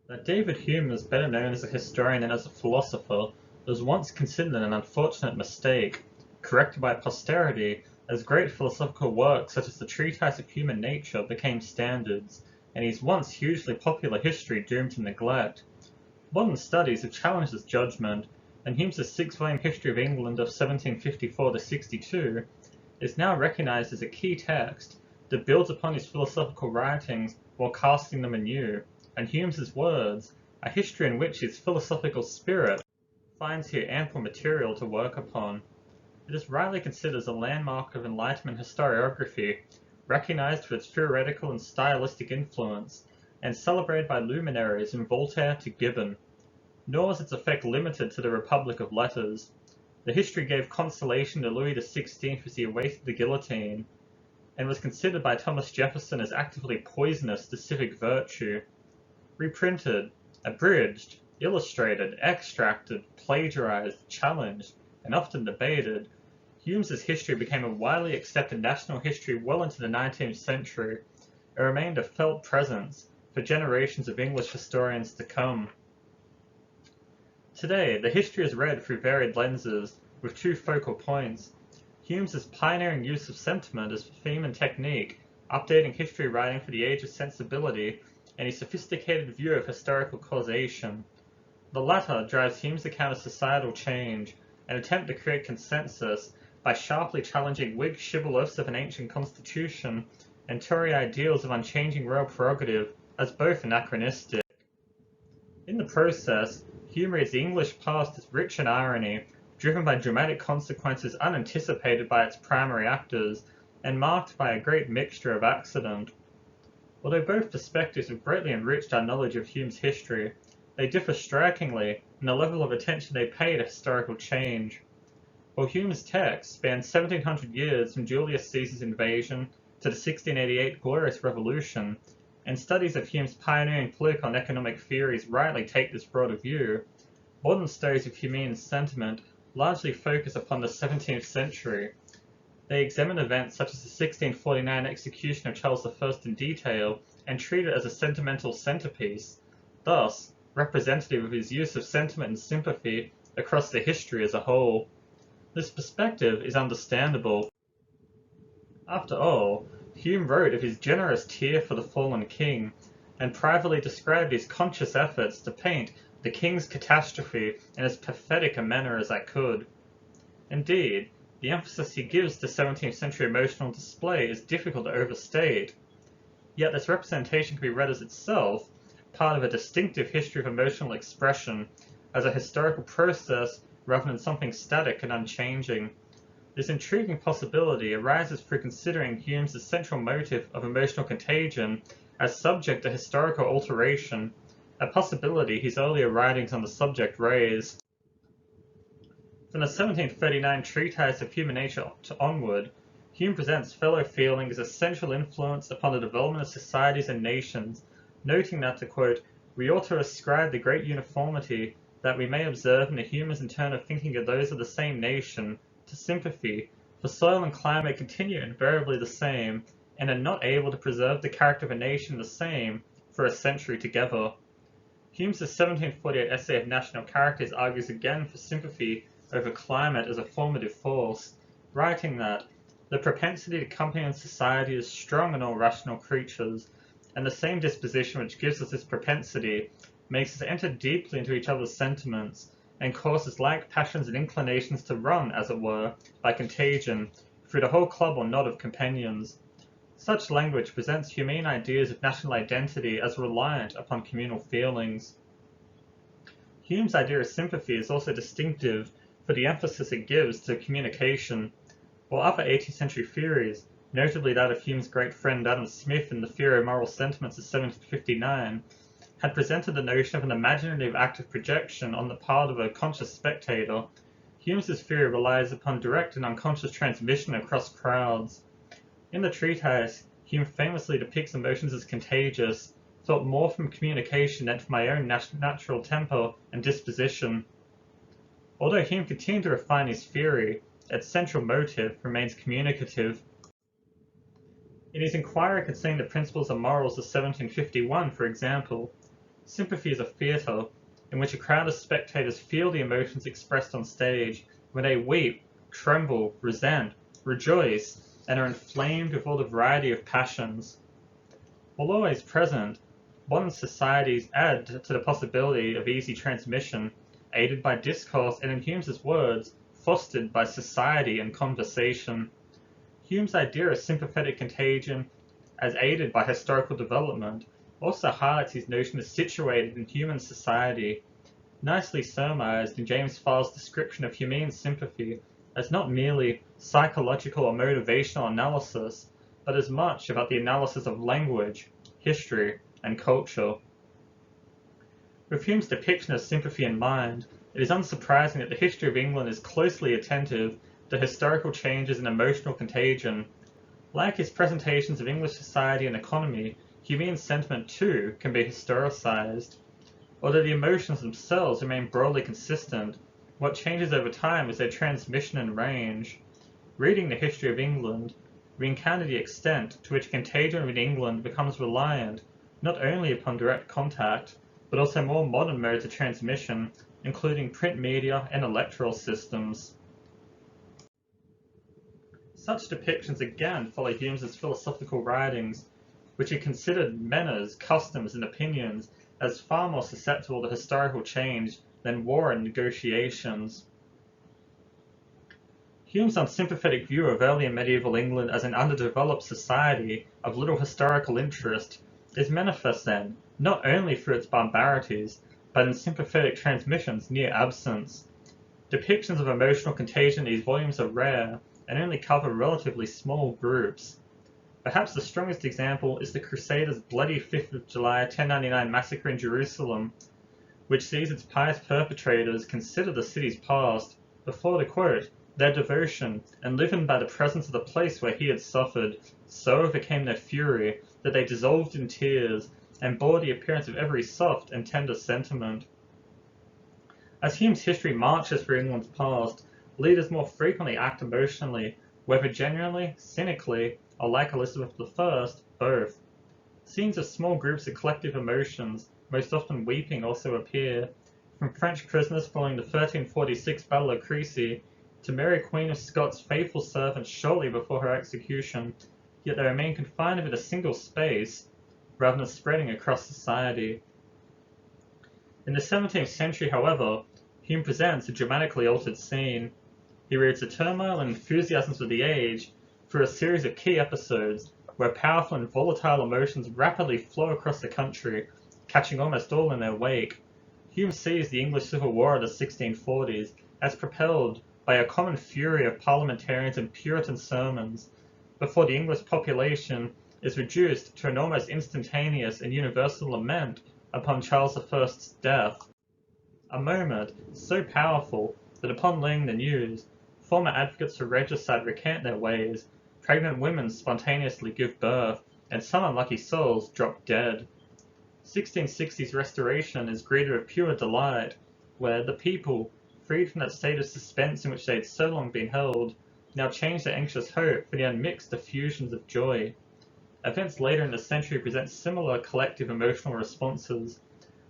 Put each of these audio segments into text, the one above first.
That David Hume is better known as a historian than as a philosopher was once considered an unfortunate mistake, corrected by posterity as great philosophical works such as the Treatise of Human Nature became standards, and his once hugely popular history doomed to neglect. Modern studies have challenged this judgment, and Hume's six-volume History of England of 1754 to 62 is now recognized as a key text that builds upon his philosophical writings while casting them anew, and Hume's words, a history in which his philosophical spirit finds here ample material to work upon. It is rightly considered as a landmark of Enlightenment historiography, recognized for its theoretical and stylistic influence, and celebrated by luminaries from Voltaire to Gibbon. Nor is its effect limited to the Republic of Letters. The history gave consolation to Louis XVI as he awaited the guillotine, and was considered by Thomas Jefferson as actively poisonous to civic virtue. Reprinted, abridged, illustrated, extracted, plagiarized, challenged, and often debated, Hume's history became a widely accepted national history well into the 19th century, and remained a felt presence for generations of English historians to come. Today, the history is read through varied lenses, with two focal points: Hume's pioneering use of sentiment as theme and technique, updating history writing for the Age of Sensibility, and a sophisticated view of historical causation. The latter drives Hume's account of societal change, an attempt to create consensus by sharply challenging Whig shibboleths of an ancient constitution and Tory ideals of unchanging royal prerogative as both anachronistic. In the process, Hume reads the English past as rich in irony, driven by dramatic consequences unanticipated by its primary actors, and marked by a great mixture of accident. Although both perspectives have greatly enriched our knowledge of Hume's history, they differ strikingly in the level of attention they pay to historical change. While Hume's text spans 1700 years from Julius Caesar's invasion to the 1688 Glorious Revolution, and studies of Hume's pioneering political and economic theories rightly take this broader view, modern studies of Humean sentiment largely focus upon the 17th century. They examine events such as the 1649 execution of Charles I in detail and treat it as a sentimental centerpiece, thus representative of his use of sentiment and sympathy across the history as a whole. This perspective is understandable. After all, Hume wrote of his generous tear for the fallen king, and privately described his conscious efforts to paint the king's catastrophe in as pathetic a manner as I could. Indeed, the emphasis he gives to 17th century emotional display is difficult to overstate. Yet this representation can be read as itself part of a distinctive history of emotional expression, as a historical process rather than something static and unchanging. This intriguing possibility arises through considering Hume's central motive of emotional contagion as subject to historical alteration, a possibility his earlier writings on the subject raise. From the 1739 Treatise of Human Nature onward, Hume presents fellow feeling as a central influence upon the development of societies and nations, noting that, to quote, "we ought to ascribe the great uniformity that we may observe in the humours and turn of thinking of those of the same nation, to sympathy, for soil and climate continue invariably the same, and are not able to preserve the character of a nation the same for a century together." Hume's 1748 essay of National Characters argues again for sympathy over climate as a formative force, writing that the propensity to company in society is strong in all rational creatures, and the same disposition which gives us this propensity makes us enter deeply into each other's sentiments, and causes like passions and inclinations to run, as it were, by contagion, through the whole club or knot of companions. Such language presents Humean ideas of national identity as reliant upon communal feelings. Hume's idea of sympathy is also distinctive for the emphasis it gives to communication. While other 18th century theories, notably that of Hume's great friend Adam Smith in the Theory of Moral Sentiments of 1759, had presented the notion of an imaginative act of projection on the part of a conscious spectator, Hume's theory relies upon direct and unconscious transmission across crowds. In the treatise, Hume famously depicts emotions as contagious, felt more from communication than from my own natural temper and disposition. Although Hume continued to refine his theory, its central motive remains communicative. In his inquiry concerning the principles of morals of 1751, for example, Sympathy is a theatre in which a crowd of spectators feel the emotions expressed on stage when they weep, tremble, resent, rejoice, and are inflamed with all the variety of passions. While always present, modern societies add to the possibility of easy transmission, aided by discourse and, in Hume's words, fostered by society and conversation. Hume's idea of sympathetic contagion, as aided by historical development, also highlights his notion of situated in human society, nicely surmised in James Farr's description of Humean sympathy as not merely psychological or motivational analysis, but as much about the analysis of language, history, and culture. With Hume's depiction of sympathy in mind, it is unsurprising that the history of England is closely attentive to historical changes in emotional contagion. Like his presentations of English society and economy, Humean sentiment too can be historicised. Although the emotions themselves remain broadly consistent, what changes over time is their transmission and range. Reading the history of England, we encounter the extent to which contagion in England becomes reliant not only upon direct contact, but also more modern modes of transmission, including print media and electoral systems. Such depictions again follow Hume's philosophical writings, which he considered manners, customs, and opinions as far more susceptible to historical change than war and negotiations. Hume's unsympathetic view of early and medieval England as an underdeveloped society of little historical interest is manifest then, not only through its barbarities, but in sympathetic transmission's near absence. Depictions of emotional contagion in these volumes are rare and only cover relatively small groups. Perhaps the strongest example is the Crusaders' bloody 5th of July 1099 massacre in Jerusalem, which sees its pious perpetrators consider the city's past before the quote, their devotion, and living by the presence of the place where he had suffered, so overcame their fury that they dissolved in tears and bore the appearance of every soft and tender sentiment. As Hume's history marches through England's past, leaders more frequently act emotionally, whether genuinely, cynically, or like Elizabeth I, both. Scenes of small groups of collective emotions, most often weeping, also appear, from French prisoners following the 1346 Battle of Crecy to Mary Queen of Scots' faithful servants shortly before her execution, yet they remain confined within a single space, rather than spreading across society. In the 17th century, however, Hume presents a dramatically altered scene. He reads the turmoil and enthusiasms of the age through a series of key episodes where powerful and volatile emotions rapidly flow across the country, catching almost all in their wake. Hume sees the English Civil War of the 1640s as propelled by a common fury of parliamentarians and Puritan sermons, before the English population is reduced to an almost instantaneous and universal lament upon Charles I's death. A moment so powerful that upon laying the news, former advocates for regicide recant their ways, pregnant women spontaneously give birth, and some unlucky souls drop dead. 1660's restoration is greeted with pure delight, where the people, freed from that state of suspense in which they had so long been held, now change their anxious hope for the unmixed effusions of joy. Events later in the century present similar collective emotional responses,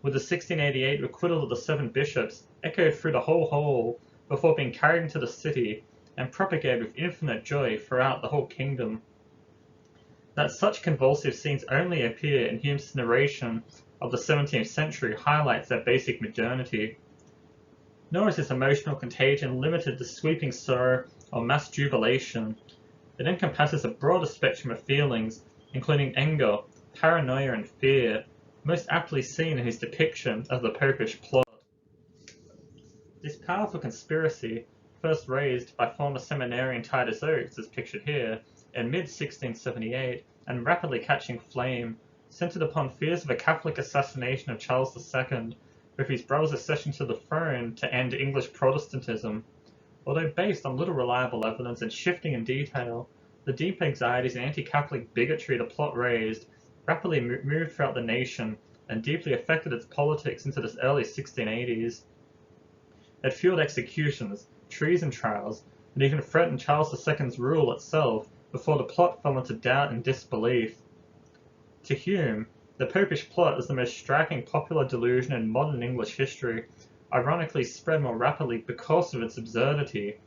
with the 1688 acquittal of the 7 bishops echoed through the whole hall before being carried into the city and propagated with infinite joy throughout the whole kingdom. That such convulsive scenes only appear in Hume's narration of the 17th century highlights their basic modernity. Nor is this emotional contagion limited to sweeping sorrow or mass jubilation. It encompasses a broader spectrum of feelings, including anger, paranoia, and fear, most aptly seen in his depiction of the Popish Plot. This powerful conspiracy, first raised by former seminarian Titus Oates, as pictured here, in mid-1678, and rapidly catching flame, centered upon fears of a Catholic assassination of Charles II, with his brother's accession to the throne to end English Protestantism. Although based on little reliable evidence and shifting in detail, the deep anxieties and anti-Catholic bigotry the plot raised rapidly moved throughout the nation and deeply affected its politics into the early 1680s. It fueled executions, treason trials, and even threatened Charles II's rule itself before the plot fell into doubt and disbelief. To Hume, The Popish Plot is the most striking popular delusion in modern English history, ironically spread more rapidly because of its absurdity,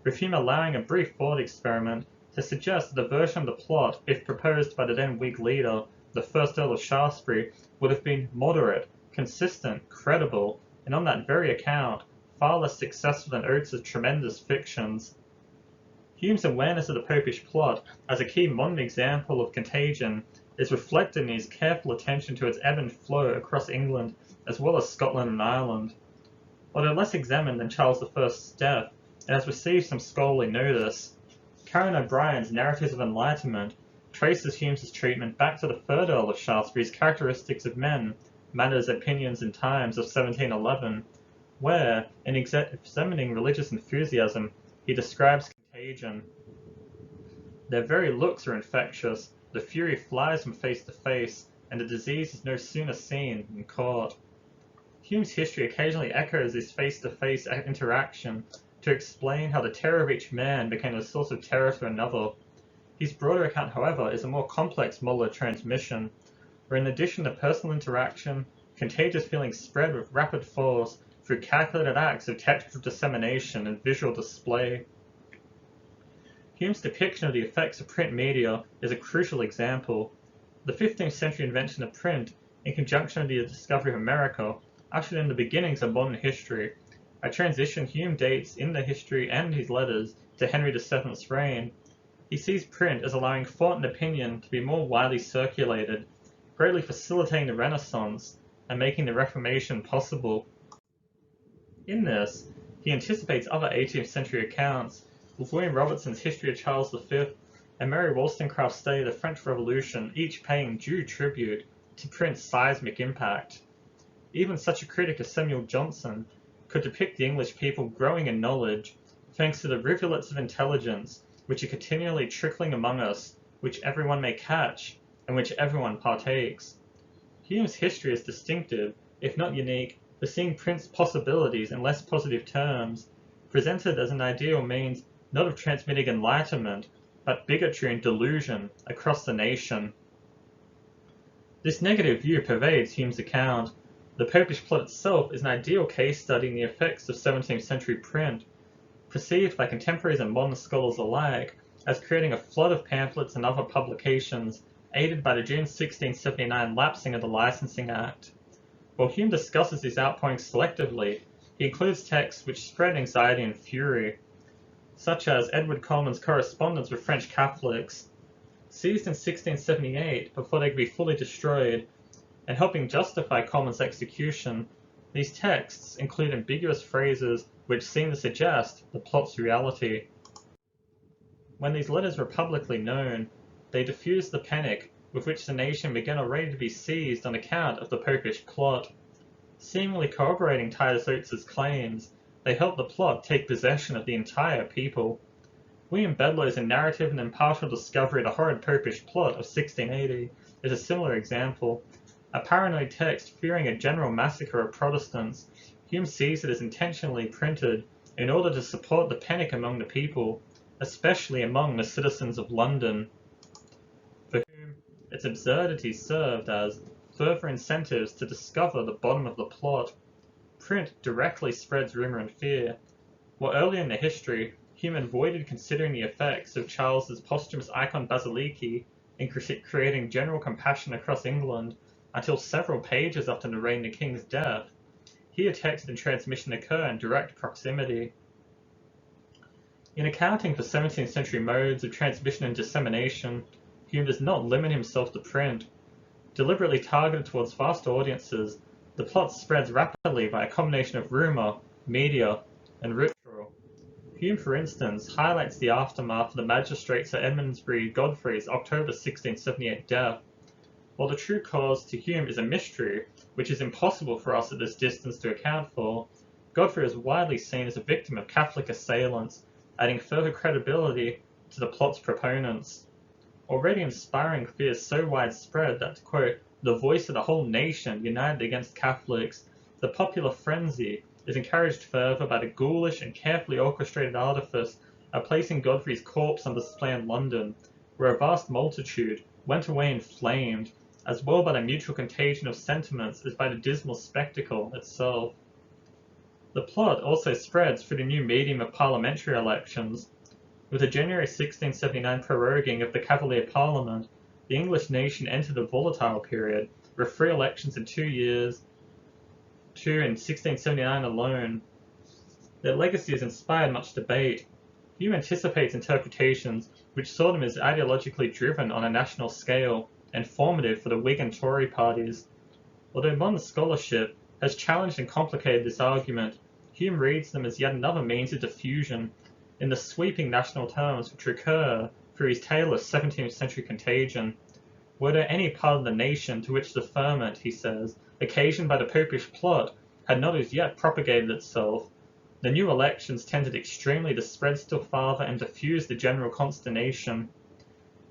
with Hume allowing a brief thought experiment to suggest that a version of the plot, if proposed by the then Whig leader, the first Earl of Shaftesbury, would have been moderate, consistent, credible, and on that very account, far less successful than Oates's tremendous fictions. Hume's awareness of the Popish Plot as a key modern example of Contagion is reflected in his careful attention to its ebb and flow across England as well as Scotland and Ireland. Although less examined than Charles I's death, it has received some scholarly notice. Karen O'Brien's Narratives of Enlightenment traces Hume's treatment back to the third Earl of Shaftesbury's Characteristics of Men, Manners, Opinions, and Times of 1711, where, in examining religious enthusiasm, he describes contagion. Their very looks are infectious, the fury flies from face to face, and the disease is no sooner seen than caught. Hume's history occasionally echoes this face-to-face interaction to explain how the terror of each man became a source of terror to another. His broader account, however, is a more complex model of transmission, where in addition to personal interaction, contagious feelings spread with rapid force through calculated acts of textual dissemination and visual display. Hume's depiction of the effects of print media is a crucial example. The 15th century invention of print, in conjunction with the discovery of America, ushered in the beginnings of modern history, a transition Hume dates in the history and his letters to Henry VII's reign. He sees print as allowing thought and opinion to be more widely circulated, greatly facilitating the Renaissance and making the Reformation possible. In this, he anticipates other 18th century accounts, with William Robertson's History of Charles V and Mary Wollstonecraft's study of the French Revolution each paying due tribute to print's seismic impact. Even such a critic as Samuel Johnson could depict the English people growing in knowledge, thanks to the rivulets of intelligence which are continually trickling among us, which everyone may catch, and which everyone partakes. Hume's history is distinctive, if not unique, for seeing print's possibilities in less positive terms, presented as an ideal means not of transmitting enlightenment, but bigotry and delusion across the nation. This negative view pervades Hume's account. The Popish Plot itself is an ideal case study in the effects of 17th century print, perceived by contemporaries and modern scholars alike as creating a flood of pamphlets and other publications aided by the June 1679 lapsing of the Licensing Act. While Hume discusses these outpourings selectively, he includes texts which spread anxiety and fury, such as Edward Coleman's correspondence with French Catholics, seized in 1678 before they could be fully destroyed, and helping justify Coleman's execution. These texts include ambiguous phrases which seem to suggest the plot's reality. When these letters were publicly known, they diffused the panic with which the nation began already to be seized on account of the Popish Plot. Seemingly corroborating Titus Oates's claims, they helped the plot take possession of the entire people. William Bedloe's A Narrative and Impartial Discovery of the Horrid Popish Plot of 1680 is a similar example. A paranoid text fearing a general massacre of Protestants, Hume sees it as intentionally printed in order to support the panic among the people, especially among the citizens of London. For Hume, its absurdity served as further incentives to discover the bottom of the plot. Print directly spreads rumour and fear. While earlier in the history, Hume avoided considering the effects of Charles's posthumous icon Basiliki in creating general compassion across England until several pages after the reign of the king's death, here text and transmission occur in direct proximity. In accounting for 17th century modes of transmission and dissemination, Hume does not limit himself to print. Deliberately targeted towards vast audiences, the plot spreads rapidly by a combination of rumour, media, and ritual. Hume, for instance, highlights the aftermath of the magistrate Sir Edmundsbury Godfrey's October 1678 death. While the true cause to Hume is a mystery, which is impossible for us at this distance to account for, Godfrey is widely seen as a victim of Catholic assailants, adding further credibility to the plot's proponents. Already inspiring fears so widespread that, quote, the voice of the whole nation united against Catholics, the popular frenzy is encouraged further by the ghoulish and carefully orchestrated artifice of placing Godfrey's corpse on display in London, where a vast multitude went away inflamed, as well by the mutual contagion of sentiments as by the dismal spectacle itself. The plot also spreads through the new medium of parliamentary elections. With the January 1679 proroguing of the Cavalier Parliament, the English nation entered a volatile period, with 3 elections in 2 years, 2 in 1679 alone. Their legacies inspired much debate. Hume anticipates interpretations which saw them as ideologically driven on a national scale and formative for the Whig and Tory parties. Although modern scholarship has challenged and complicated this argument, Hume reads them as yet another means of diffusion in the sweeping national terms which recur through his tale of 17th-century Contagion. Were there any part of the nation to which the ferment, he says, occasioned by the Popish Plot, had not as yet propagated itself, the new elections tended extremely to spread still farther and diffuse the general consternation.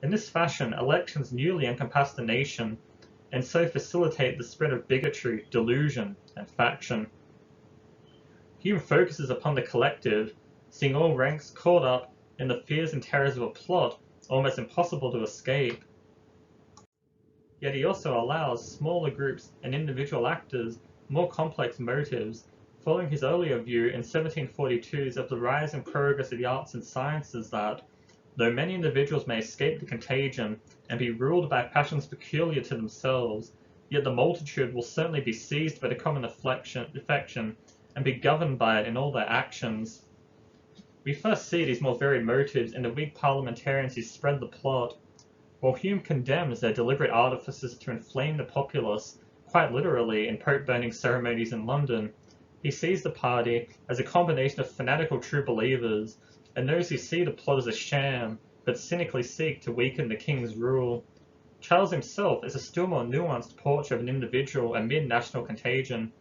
In this fashion, elections newly encompass the nation, and so facilitate the spread of bigotry, delusion, and faction. Hume focuses upon the collective, seeing all ranks caught up in the fears and terrors of a plot almost impossible to escape. Yet he also allows smaller groups and individual actors more complex motives, following his earlier view in 1742's of the rise and progress of the arts and sciences that, though many individuals may escape the contagion and be ruled by passions peculiar to themselves, yet the multitude will certainly be seized by the common affection and be governed by it in all their actions. We first see these more varied motives in the Whig parliamentarians who spread the plot. While Hume condemns their deliberate artifices to inflame the populace, quite literally in Pope-burning ceremonies in London, he sees the party as a combination of fanatical true believers and those who see the plot as a sham, but cynically seek to weaken the king's rule. Charles himself is a still more nuanced portrait of an individual amid national contagion.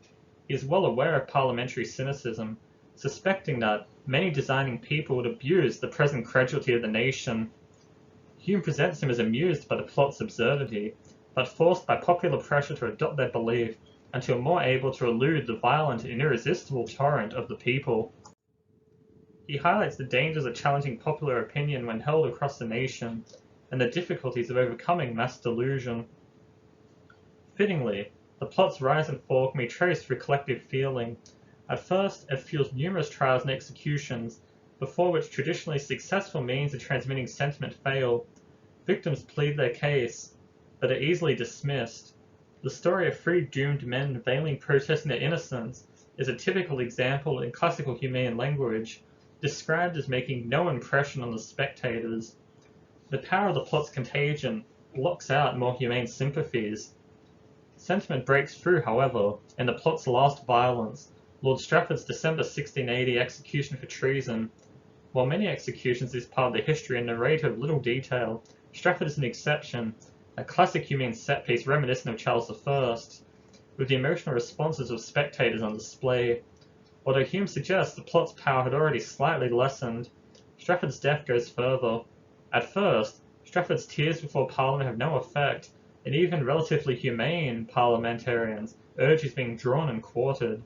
He is well aware of parliamentary cynicism, suspecting that many designing people would abuse the present credulity of the nation. Hume presents him as amused by the plot's absurdity, but forced by popular pressure to adopt their belief until more able to elude the violent and irresistible torrent of the people. He highlights the dangers of challenging popular opinion when held across the nation, and the difficulties of overcoming mass delusion. Fittingly, the plot's rise and fall can be traced through collective feeling. At first, it fuels numerous trials and executions, before which traditionally successful means of transmitting sentiment fail. Victims plead their case, but are easily dismissed. The story of 3 doomed men vainly protesting their innocence is a typical example in classical Humean language, described as making no impression on the spectators. The power of the plot's contagion blocks out more humane sympathies. Sentiment breaks through, however, in the plot's last violence, Lord Strafford's December 1680 execution for treason. While many executions is part of the history and narrative of little detail, Strafford is an exception, a classic Humean set piece reminiscent of Charles I, with the emotional responses of spectators on display. Although Hume suggests the plot's power had already slightly lessened, Strafford's death goes further. At first, Strafford's tears before Parliament have no effect, and even relatively humane parliamentarians urge his being drawn and quartered.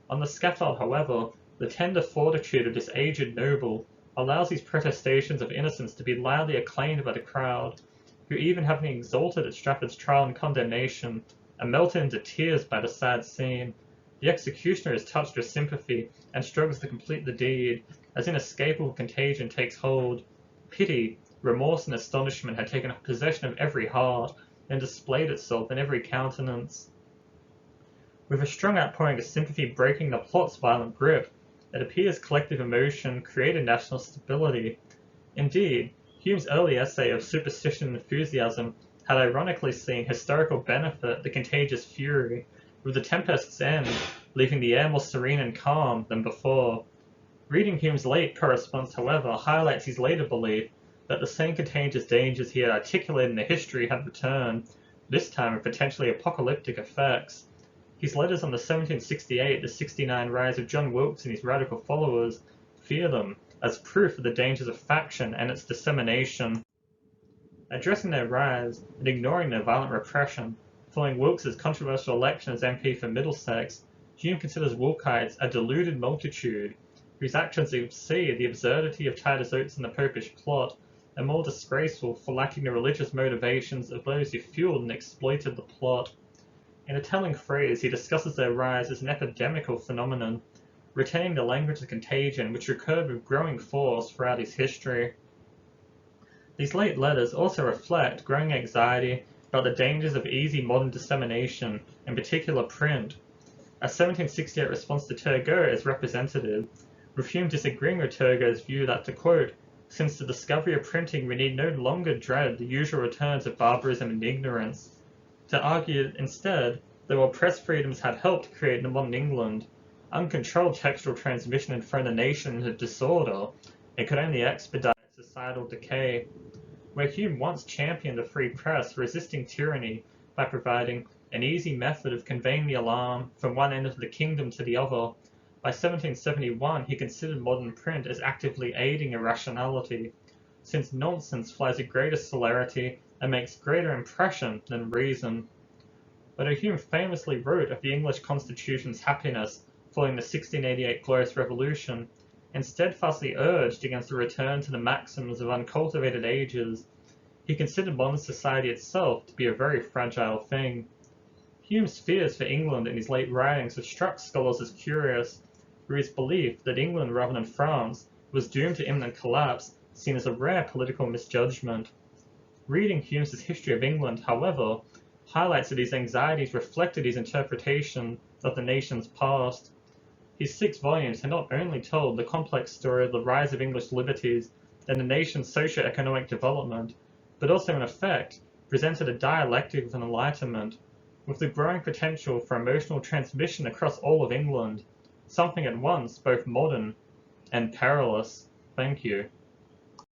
On the scaffold, however, the tender fortitude of this aged noble allows these protestations of innocence to be loudly acclaimed by the crowd, who, even having exulted at Strafford's trial and condemnation, are melted into tears by the sad scene. The executioner is touched with sympathy and struggles to complete the deed, as inescapable contagion takes hold. Pity, remorse, and astonishment had taken possession of every heart and displayed itself in every countenance. With a strong outpouring of sympathy breaking the plot's violent grip, it appears collective emotion created national stability. Indeed, Hume's early essay of superstition and enthusiasm had ironically seen historical benefit the contagious fury, with the tempest's end leaving the air more serene and calm than before. Reading Hume's late correspondence, however, highlights his later belief that the same contagious dangers he had articulated in the history had returned, this time with potentially apocalyptic effects. His letters on the 1768-69 rise of John Wilkes and his radical followers fear them as proof of the dangers of faction and its dissemination. Addressing their rise and ignoring their violent repression, following Wilkes's controversial election as MP for Middlesex, Hume considers Wilkites a deluded multitude, whose actions exceed the absurdity of Titus Oates and the Popish Plot, and more disgraceful for lacking the religious motivations of those who fueled and exploited the plot. In a telling phrase, he discusses their rise as an epidemical phenomenon, retaining the language of contagion which recurred with growing force throughout his history. These late letters also reflect growing anxiety about the dangers of easy modern dissemination, in particular print. A 1768 response to Turgot is representative, with Hume disagreeing with Turgot's view that, to quote, "Since the discovery of printing we need no longer dread the usual returns of barbarism and ignorance," to argue instead that while press freedoms had helped create the modern England, uncontrolled textual transmission had thrown the nation into disorder, it could only expedite societal decay. Where Hume once championed the free press, resisting tyranny by providing an easy method of conveying the alarm from one end of the kingdom to the other, by 1771 he considered modern print as actively aiding irrationality, since nonsense flies with greater celerity and makes greater impression than reason. But Hume famously wrote of the English Constitution's happiness following the 1688 Glorious Revolution, and steadfastly urged against a return to the maxims of uncultivated ages. He considered modern society itself to be a very fragile thing. Hume's fears for England in his late writings have struck scholars as curious, where his belief that England rather than France was doomed to imminent collapse seen as a rare political misjudgment. Reading Hume's History of England, however, highlights that his anxieties reflected his interpretation of the nation's past. His 6 volumes had not only told the complex story of the rise of English liberties and the nation's socio-economic development, but also in effect presented a dialectic of an Enlightenment, with the growing potential for emotional transmission across all of England, something at once both modern and perilous. Thank you.